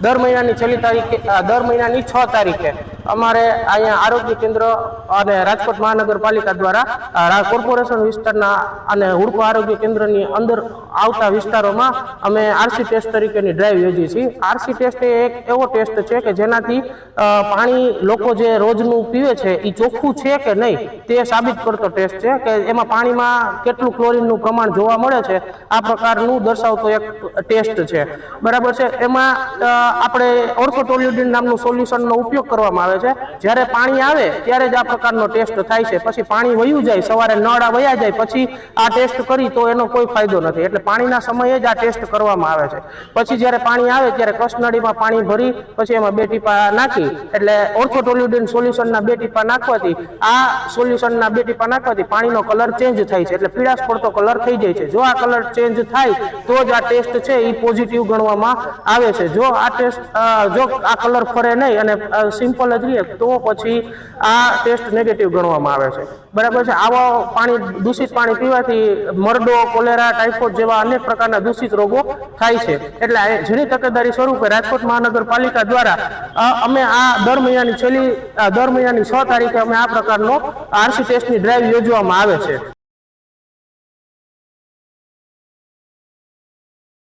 દર મહિનાની છેલ્લી તારીખે દર મહિનાની 6 તારીખે અમારે અહીંયા આરોગ્ય કેન્દ્ર અને રાજકોટ મહાનગરપાલિકા દ્વારા કોર્પોરેશન વિસ્તારના અને હુડકો આરોગ્ય કેન્દ્રની અંદર આવતા વિસ્તારોમાં અમે આરસી ટેસ્ટ તરીકેની ડ્રાઈવ યોજી છીએ। આરસી ટેસ્ટ એ એક એવો ટેસ્ટ છે કે જેનાથી પાણી લોકો જે રોજનું પીવે છે એ ચોખ્ખું છે કે નહીં તે સાબિત કરતો ટેસ્ટ છે કે એમાં પાણીમાં કેટલું ક્લોરીનનું પ્રમાણ જોવા મળે છે આ પ્રકારનું દર્શાવતો એક ટેસ્ટ છે, બરાબર છે। એમાં આપણે ઓર્થોટોલ્યુડિન નામનું સોલ્યુશનનો ઉપયોગ કરવામાં આવે છે। જ્યારે પાણી આવે ત્યારે જ આ પ્રકારનો ટેસ્ટ થાય છે, પછી પાણી વયું જાય, સવારે નળ વયા જાય પછી આ ટેસ્ટ કરી તો એનો કોઈ ફાયદો નથી, એટલે પાણીના સમયે જ આ ટેસ્ટ કરવામાં આવે છે। પછી જ્યારે પાણી આવે ત્યારે કસનળીમાં પાણી ભરી પછી એમાં 2 ટીપા નાખી એટલે ઓર્થોટોલ્યુડિન સોલ્યુશનના 2 ટીપા નાખવાથી આ સોલ્યુશનના 2 ટીપા નાખવાથી પાણીનો કલર ચેન્જ થાય છે, એટલે પીળાશ પડતો કલર થઈ જાય છે। જો આ કલર ચેન્જ થાય તો જ આ ટેસ્ટ છે એ પોઝિટિવ ગણવામાં આવે છે। જો આ ટેસ્ટ જો આ કલર ફરે નહીં અને સિમ્પલ જ રહે તો પછી આ ટેસ્ટ નેગેટિવ ગણવામાં આવે છે, બરાબર છે। આવા પાણી દૂષિત પાણી પીવાથી મરડો, કોલેરા, ટાઇફોઇડ જેવા અનેક પ્રકારના દૂષિત રોગો થાય છે। એટલે જેની તકેદારી સ્વરૂપે રાજકોટ મહાનગરપાલિકા દ્વારા અમે આ દર મહિનાની 6 તારીખે અમે આ પ્રકારનો આરસી ટેસ્ટની ડ્રાઈવ યોજવામાં આવે છે।